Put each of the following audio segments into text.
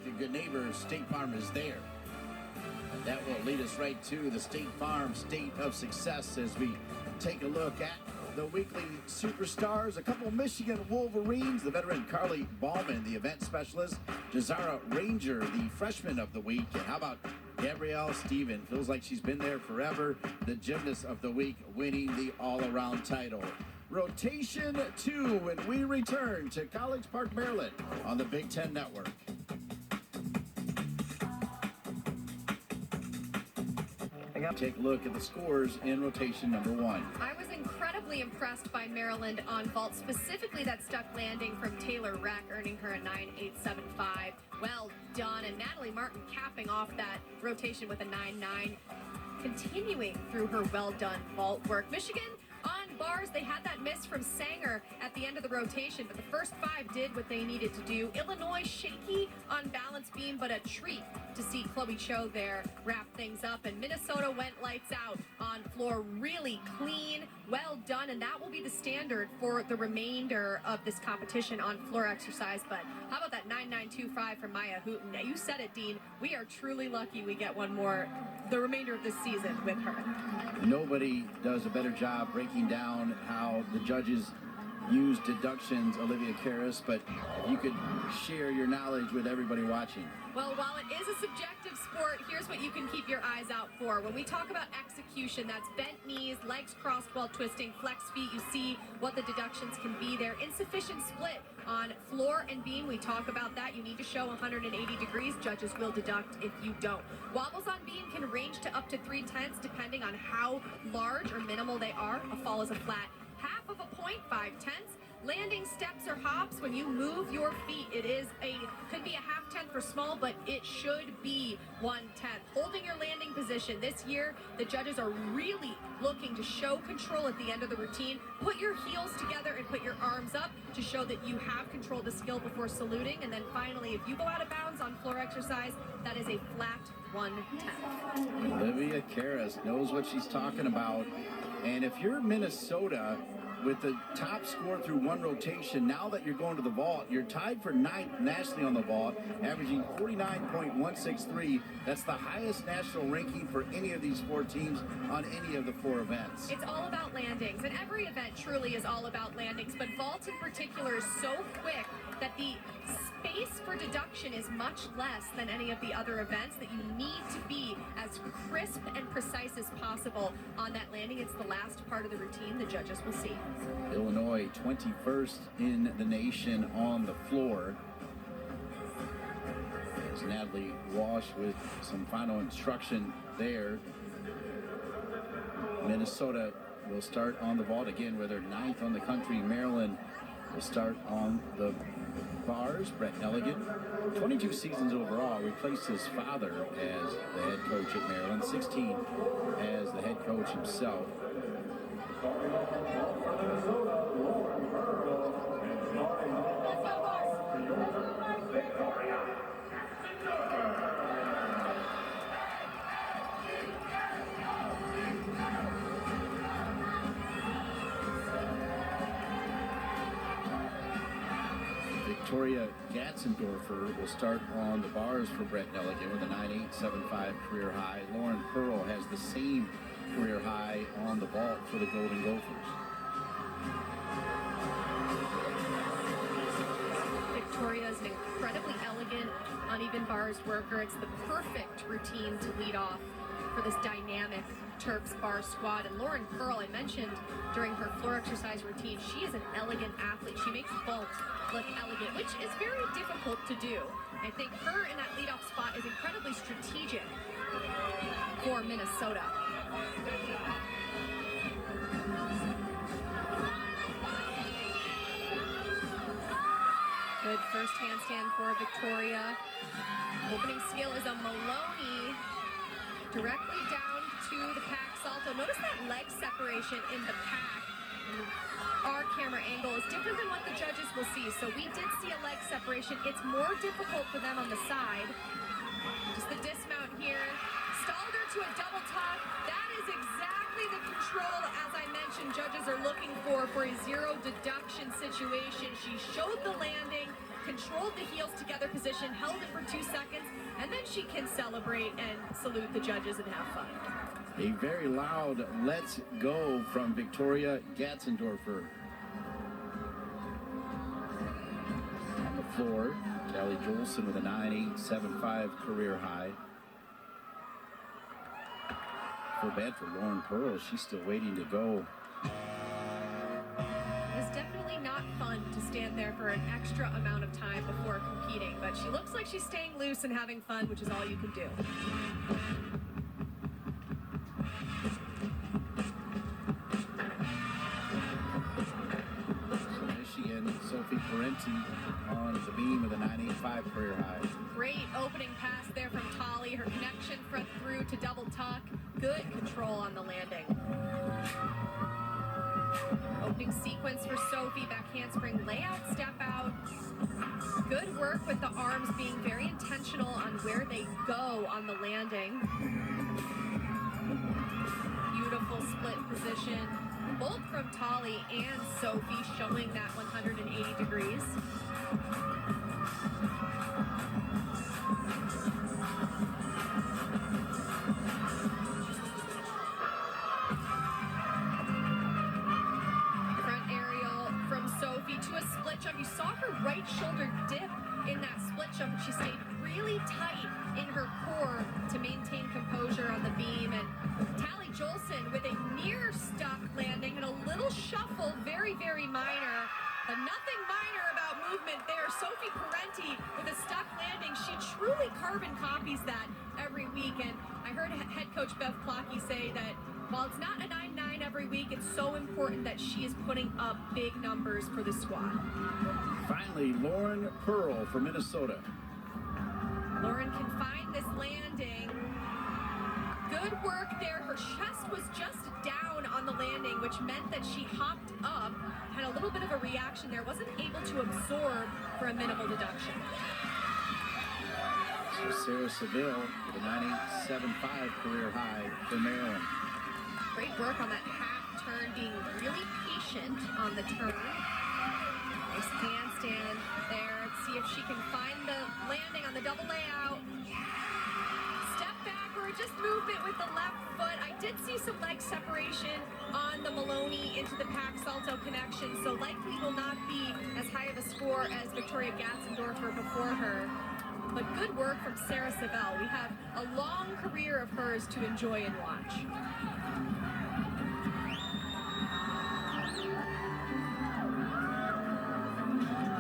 like a good neighbor, State Farm is there. And that will lead us right to the State Farm State of Success as we take a look at the weekly superstars. A couple Michigan Wolverines, the veteran Carly Ballman, the event specialist, Jazara Ranger, the freshman of the week, and how about Gabrielle Stephen? Feels like she's been there forever. The gymnast of the week, winning the all-around title. Rotation 2 when we return to College Park, Maryland on the Big Ten Network. Take a look at the scores in rotation number 1. I was incredibly impressed by Maryland on vault, specifically that stuck landing from Taylor Reck, earning her a 9.875. Well done. And Natalie Martin capping off that rotation with a 9.9, continuing through her well done vault work. Michigan on bars, they had that miss from Sanger at the end of the rotation, but the first 5 did what they needed to do. Illinois shaky on balance beam, but a treat to see Chloe Cho there wrap things up. And Minnesota went lights out on floor, really clean, well done, and that will be the standard for the remainder of this competition on floor exercise. But how about that 9.925 from Maya Hooten? Now, you said it, Dean. We are truly lucky we get one more the remainder of this season with her. Nobody does a better job breaking down how the judges use deductions, Olivia Karras, but if you could share your knowledge with everybody watching. Well, while it is a subjective sport, here's what you can keep your eyes out for. When we talk about execution, that's bent knees, legs crossed while twisting, flex feet, you see what the deductions can be there. Insufficient split on floor and beam, we talk about that. You need to show 180 degrees. Judges will deduct if you don't. Wobbles on beam can range to up to 3/10 depending on how large or minimal they are. A fall is a flat half of a point, 5/10. Landing steps or hops, when you move your feet, it is could be a 1/2 for small, but it should be 1/10. Holding your landing position. This year, the judges are really looking to show control at the end of the routine. Put your heels together and put your arms up to show that you have controlled the skill before saluting. And then finally, if you go out of bounds on floor exercise, that is a flat 1/10. Olivia Karras knows what she's talking about. And if you're Minnesota with the top score through one rotation, now that you're going to the vault, you're tied for 9th nationally on the vault, averaging 49.163. That's the highest national ranking for any of these 4 teams on any of the 4 events. It's all about landings, and every event truly is all about landings, but vault in particular is so quick that the space for deduction is much less than any of the other events, that you need to be as crisp and precise as possible on that landing. It's the last part of the routine the judges will see. Illinois 21st in the nation on the floor. There's Natalie Walsh with some final instruction there. Minnesota will start on the vault again with their 9th on the country. Maryland will start on the bars. Brett Nelligan, 22 seasons overall, replaced his father as the head coach at Maryland, 16 as the head coach himself. Victoria Gatzendorfer will start on the bars for Brett Nelligan with a 9.875 career high. Lauren Pearl has the same career high on the vault for the Golden Gophers. Victoria is an incredibly elegant, uneven bars worker. It's the perfect routine to lead off for this dynamic Terps bar squad. And Lauren Pearl, I mentioned during her floor exercise routine, she is an elegant athlete. She makes vault look elegant, which is very difficult to do. I think her in that leadoff spot is incredibly strategic for Minnesota. Good first handstand for Victoria. Opening skill is a Maloney directly down to the pack salto. Notice that leg separation in the pack. Our camera angle is different than what the judges will see. So we did see a leg separation. It's more difficult for them on the side. Just the dismount here. Stalled her to a double tuck. That is exactly the control, as I mentioned, judges are looking for a zero deduction situation. She showed the landing, controlled the heels together position, held it for 2 seconds, and then she can celebrate and salute the judges and have fun. A very loud let's go from Victoria Gatzendorfer. On the floor, Callie Jolson with a 9.875 career high. Feel bad for Lauren Pearl. She's still waiting to go. It's definitely not fun to stand there for an extra amount of time before competing, but she looks like she's staying loose and having fun, which is all you can do. Sophie Parenti on the beam with a 9.85 career high. Great opening pass there from Tolly. Her connection front through to double tuck. Good control on the landing. Opening sequence for Sophie. Back handspring, layout, step out. Good work with the arms being very intentional on where they go on the landing. Beautiful split position. Both from Tolly and Sophie showing that 180 degrees. Front aerial from Sophie to a split jump. You saw her right shoulder dip in that split jump. She stayed really tight in her core to maintain composure on the beam. And Callie Jolson with a near stuck landing and a little shuffle, very, very minor. But nothing minor about movement there. Sophie Parenti with a stuck landing. She truly carbon copies that every week. And I heard head coach Bev Clocky say that while it's not a 9-9 every week, it's so important that she is putting up big numbers for the squad. Finally, Lauren Pearl from Minnesota. Lauren can find this landing. Good work there. Her chest was just down on the landing, which meant that she hopped up, had a little bit of a reaction there, wasn't able to absorb for a minimal deduction. So Sarah Seville with a 9.875 career high for Maryland. Great work on that half turn, being really patient on the turn. Nice handstand there. Let's see if she can find the landing on the double layout. Step backward, just movement with the left foot. I did see some leg separation on the Maloney into the Pack Salto connection, so likely will not be as high of a score as Victoria Gatzendorfer before her. But good work from Sarah Seville. We have a long career of hers to enjoy and watch.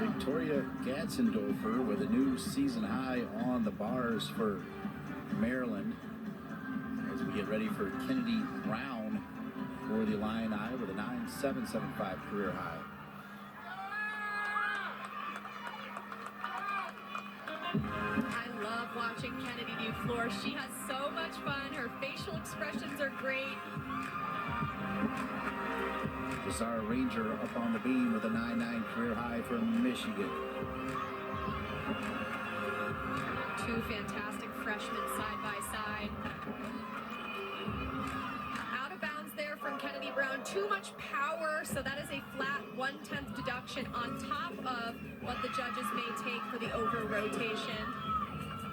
Victoria Gatzendorfer with a new season high on the bars for Maryland as we get ready for Kennedy Brown for the Illini with a 9.775 career high. I love watching Kennedy do floor. She has so much fun. Her facial expressions are great. Jazara Ranger up on the beam with a 9.9 career high from Michigan. Two fantastic freshmen side by side. Out of bounds there from Kennedy Brown. Too much power, so that is a flat 1/10 deduction on top of what the judges may take for the over rotation.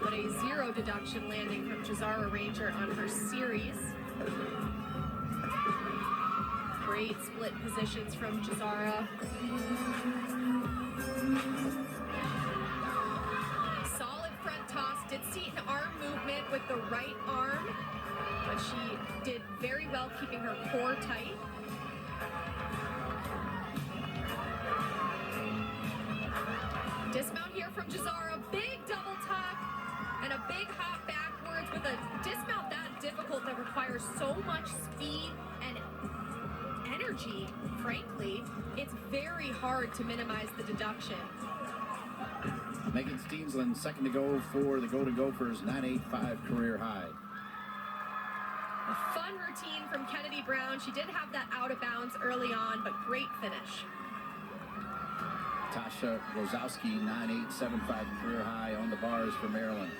But a zero deduction landing from Jazara Ranger on her series. Great split positions from Jazara. Solid front toss. Did see an arm movement with the right arm, but she did very well keeping her core tight. Dismount here from Jazara. Big double tuck and a big hop backwards with a dismount that difficult that requires so much speed and energy. Frankly, it's very hard to minimize the deduction. Megan Steensland second to go for the Golden Gophers, 9.85 career high. A fun routine from Kennedy Brown. She did have that out of bounds early on, but great finish. Tasha Rosowski, 9.875 career high on the bars for Maryland.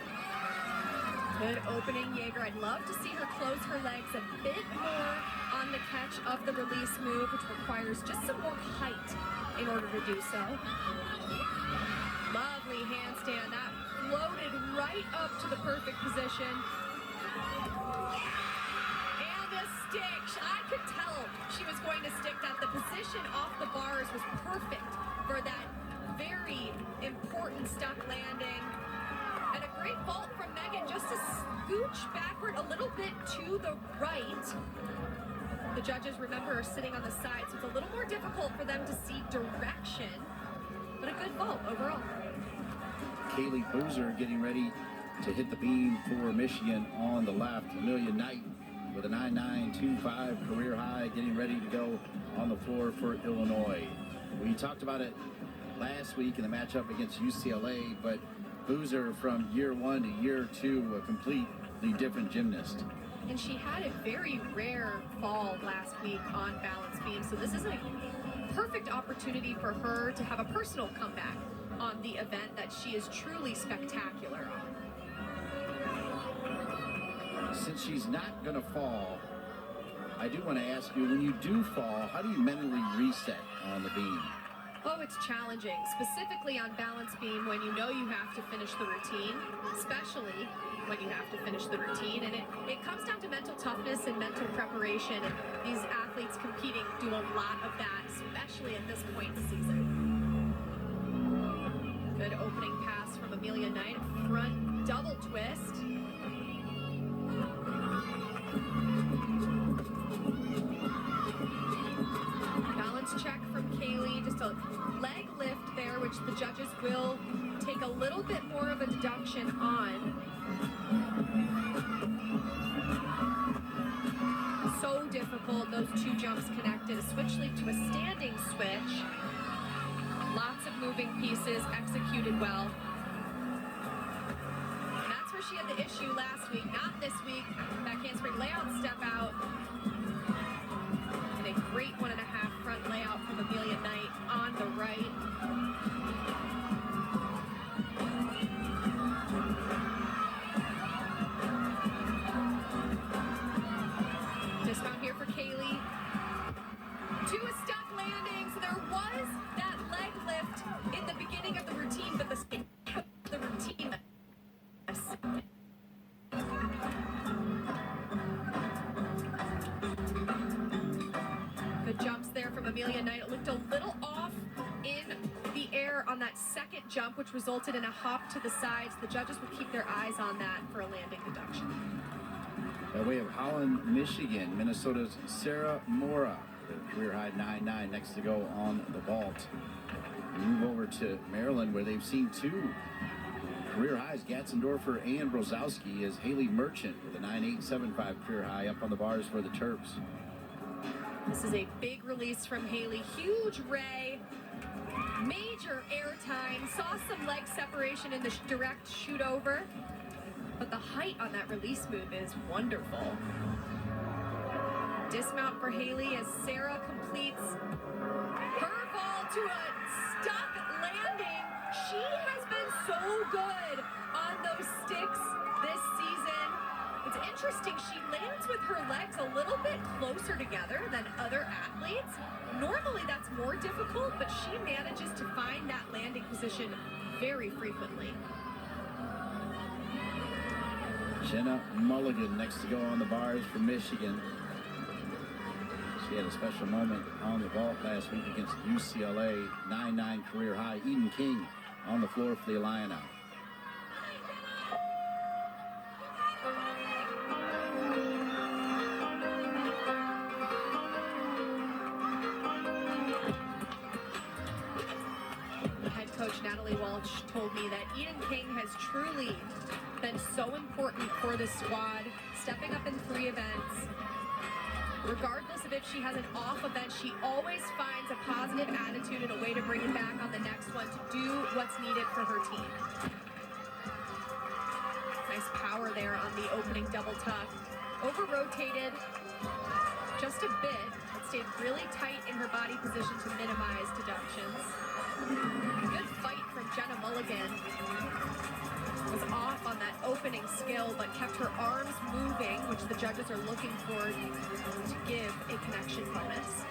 Good opening, Jaeger. I'd love to see her close her legs a bit more on the catch of the release move, which requires just some more height in order to do so. Lovely handstand. That floated right up to the perfect position. And a stick. I could tell she was going to stick that. The position off the bars was perfect for that very important stuck landing. And a great vault from Megan, just a scooch backward a little bit to the right. The judges, remember, are sitting on the side, so it's a little more difficult for them to see direction. But a good vault overall. Kaylee Boozer getting ready to hit the beam for Michigan on the left. Amelia Knight with a 9.925 career high, getting ready to go on the floor for Illinois. We talked about it last week in the matchup against UCLA, but Boozer from year one to year two, a completely different gymnast. And she had a very rare fall last week on balance beam, so this is a perfect opportunity for her to have a personal comeback on the event that she is truly spectacular on. Since she's not going to fall, I do want to ask you, when you do fall, how do you mentally reset on the beam? Oh, it's challenging, specifically on balance beam when you know you have to finish the routine, especially when you have to finish the routine. And it comes down to mental toughness and mental preparation. And these athletes competing do a lot of that, especially at this point in the season. Good opening pass from Amelia Knight, front double twist. Balance check from Kaylee, just a leg lift there, which the judges will take a little bit more of a deduction on. So difficult, those two jumps connected. A switch leap to a standing switch. Lots of moving pieces, executed well. And that's where she had the issue last week, not this week. Back handspring layout, step out. And a great 1.5 front layout from Amelia Knight on the right. Dismount here for Kaylee. Two stuck landings. There was that leg lift in the beginning of the routine, but the routine. Good jumps there from Amelia Knight. It looked a little off in the air on that second jump, which resulted in a hop to the sides. The judges will keep their eyes on that for a landing deduction. By way of Holland, Michigan, Minnesota's Sarah Mora, the career high 9.9 next to go on the vault. We move over to Maryland, where they've seen two career highs. Gatzendorfer and Brozowski, as Haley Merchant with a 9.875 career high up on the bars for the Terps. This is a big release from Haley. Huge ray, major air time. Saw some leg separation in the direct shoot over. But the height on that release move is wonderful. Dismount for Haley as Sarah completes her ball to a stuck landing. She has been so good on those sticks this season. It's interesting, she lands with her legs a little bit closer together than other athletes. Normally that's more difficult, but she manages to find that landing position very frequently. Jenna Mulligan next to go on the bars for Michigan. She had a special moment on the vault last week against UCLA. 9.9 career high. Eden King on the floor for the Illini. Head coach Natalie Walsh told me that Eden King has truly been so important for the squad, stepping up in 3 events. Regardless of if she has an off event, she always finds a positive attitude and a way to bring it back on the next one to do what's needed for her team. Nice power there on the opening double tuck. Over-rotated just a bit, but stayed really tight in her body position to minimize deductions. Good fight from Jenna Mulligan. Was off on that open spinning skill, but kept her arms moving, which the judges are looking for to give a connection bonus.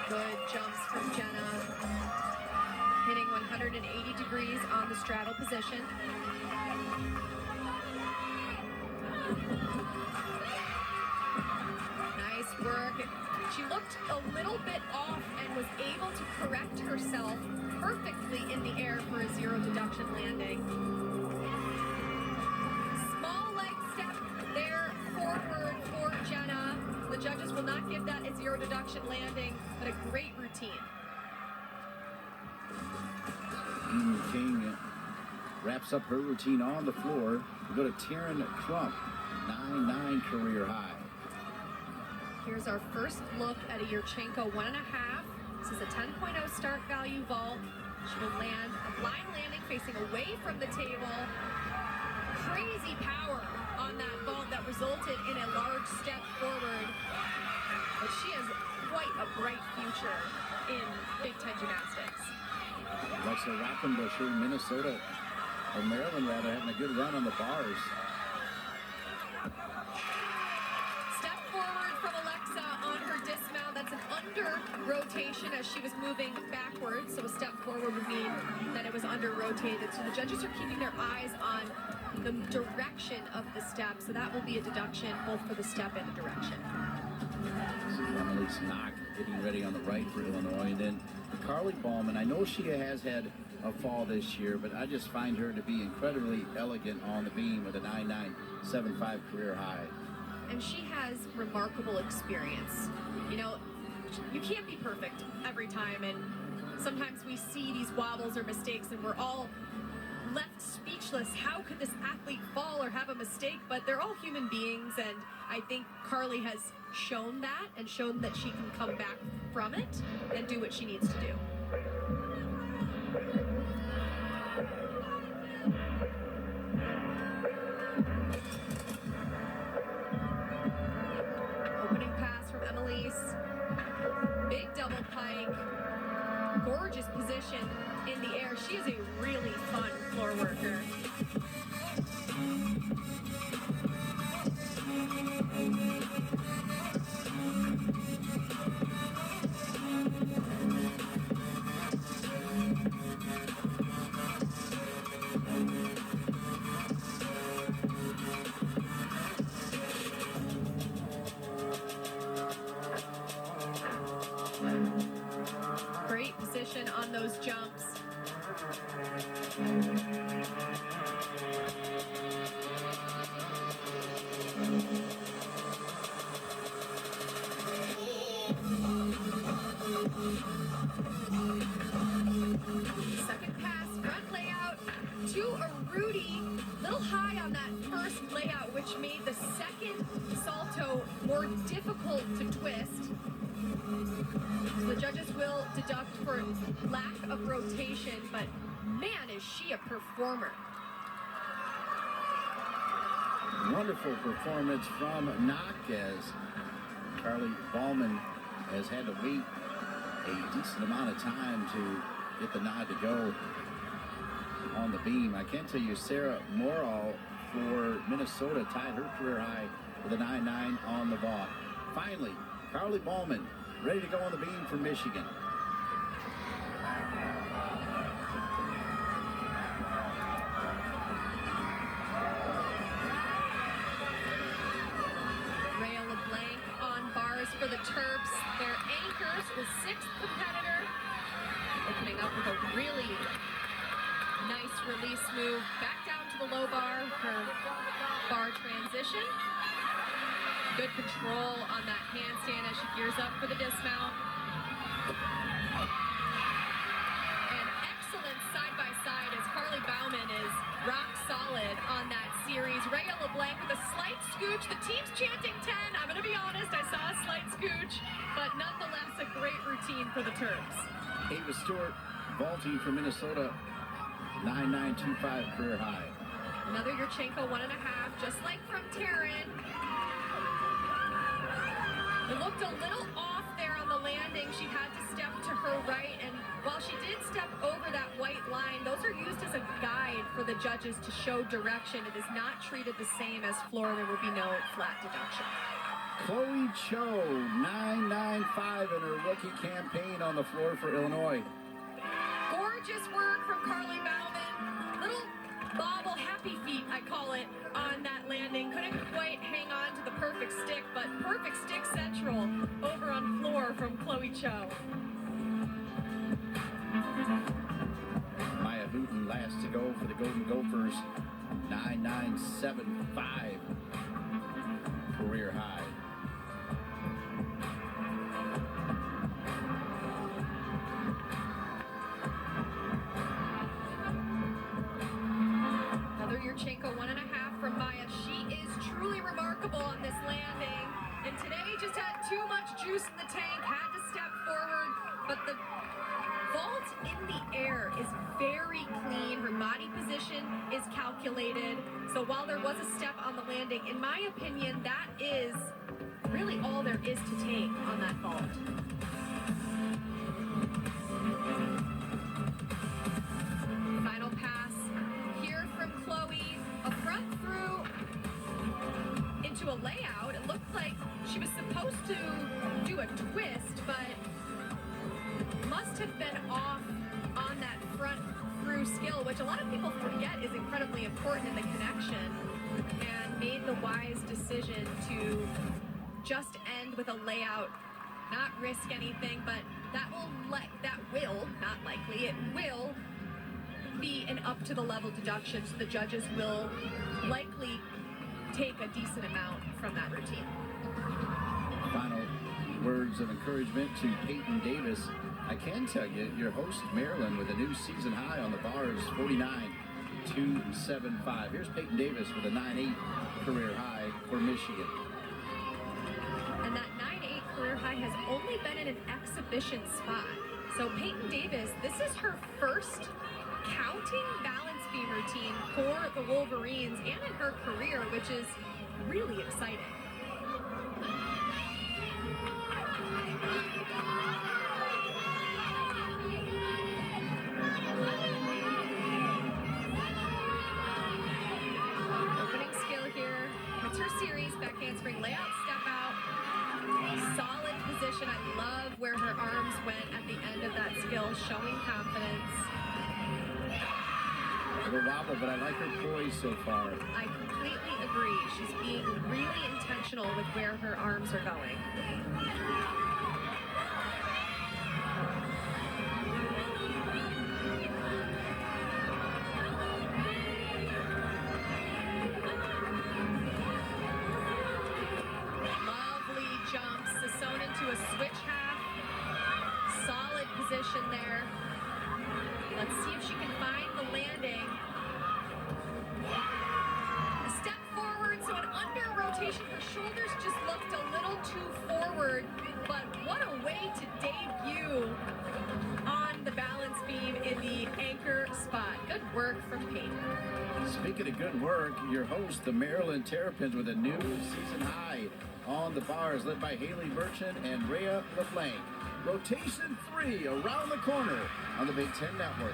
Good jumps from Jenna, hitting 180 degrees on the straddle position. Nice work. She looked a little bit off and was able to correct herself perfectly in the air for a zero deduction landing. Small leg step there forward for Jenna. The judges will not give that a zero deduction landing, but a great routine. King wraps up her routine on the floor. We go to Taryn Crump, 9-9 career high. Here's our first look at a Yurchenko 1.5. This is a 10.0 start value vault. She will land a blind landing facing away from the table. Crazy power on that vault that resulted in a large step forward. But she has quite a bright future in Big Ten gymnastics. Alexa Rockenbusher, Minnesota, or Maryland rather, having a good run on the bars. Step forward from Alexa on her dismount. That's an under rotation as she was moving backwards. So a step forward would mean that it was under rotated. So the judges are keeping their eyes on the direction of the step. So that will be a deduction both for the step and the direction. Annalise Knock getting ready on the right for Illinois. And then Carly Ballman, I know she has had a fall this year, but I just find her to be incredibly elegant on the beam with a 9.975 career high. And she has remarkable experience. You know, you can't be perfect every time, and sometimes we see these wobbles or mistakes and we're all left speechless. How could this athlete fall or have a mistake? But they're all human beings, and I think Carly has shown that and shown that she can come back from it and do what she needs to do. Opening pass from Annalise. Big double pike. Gorgeous position in the air. She is a really fun floor worker. Great position on those jumps. Second pass, front layout to a Rudy. Little high on that first layout, which made the second salto more difficult to twist. So the judges will deduct for lack of rotation, but man, is she a performer. Wonderful performance from Knock as Carly Ballman has had to wait a decent amount of time to get the nod to go on the beam. I can tell you Sarah Morall for Minnesota tied her career high with a 9.9 on the vault. Finally, Carly Ballman ready to go on the beam for Michigan. Rhea LeBlanc on bars for the Terps. Their anchors, the sixth competitor, opening up with a really nice release move. Back down to the low bar, her bar transition. Good control on that handstand as she gears up for the dismount. And excellent side-by-side as Carly Bauman is rock solid on that series. Rhea LeBlanc with a slight scooch. The team's chanting 10. I'm going to be honest, I saw a slight scooch, but nonetheless a great routine for the Terps. Ava Stewart vaulting from Minnesota, 9.925 career high. Another Yurchenko 1.5, just like from Taryn. It looked a little off there on the landing. She had to step to her right, and for the judges to show direction. It is not treated the same as floor. There will be no flat deduction. Chloe Cho, 9.95 in her rookie campaign on the floor for Illinois. Gorgeous work from Carly Bauman. Little bobble happy feet, I call it, on that landing. Couldn't quite hang on to the perfect stick, but perfect stick central over on floor from Chloe Cho. Maya Hooten last to go for the Golden Gophers, 9.975 career high. Yurchenko, 1.5 from Maya. She is truly remarkable on this landing. And today just had too much juice in the tank, had to step forward. But the vault in the air is very clean. Her body position is calculated. So while there was a step on the landing, in my opinion, that is really all there is to take on that vault. Final pass here from Chloe, a front through into a layout. It looked like she was supposed to do a twist, but must have been off on that front through skill, which a lot of people forget is incredibly important in the connection, and made the wise decision to just end with a layout, not risk anything, but that will, not likely, it will be an up to the level deduction, so the judges will likely take a decent amount from that routine. Final words of encouragement to Peyton Davis. I can tell you, your host Maryland with a new season high on the bars, 49.275. Here's Peyton Davis with a 9.8 career high for Michigan. And that 9.8 career high has only been in an exhibition spot. So Peyton Davis, this is her first counting balance beam routine for the Wolverines and in her career, which is really exciting. Opening skill here. It's her series, back handspring layout, step out. Solid position. I love where her arms went at the end of that skill, showing confidence. A little wobble, but I like her poise so far. I completely agree. She's being really intentional with where her arms are going. Lovely jumps. Sasson into a switch half. Solid position there. Let's see if she can find the landing. A step forward, so an under rotation. Her shoulders just looked a little too forward, but what a way to debut on the balance beam in the anchor spot. Good work from Peyton. Speaking of good work, your host, the Maryland Terrapins, with a new season high on the bars, led by Haley Merchant and Rhea LaFlame. Rotation 3 around the corner on the Big Ten Network.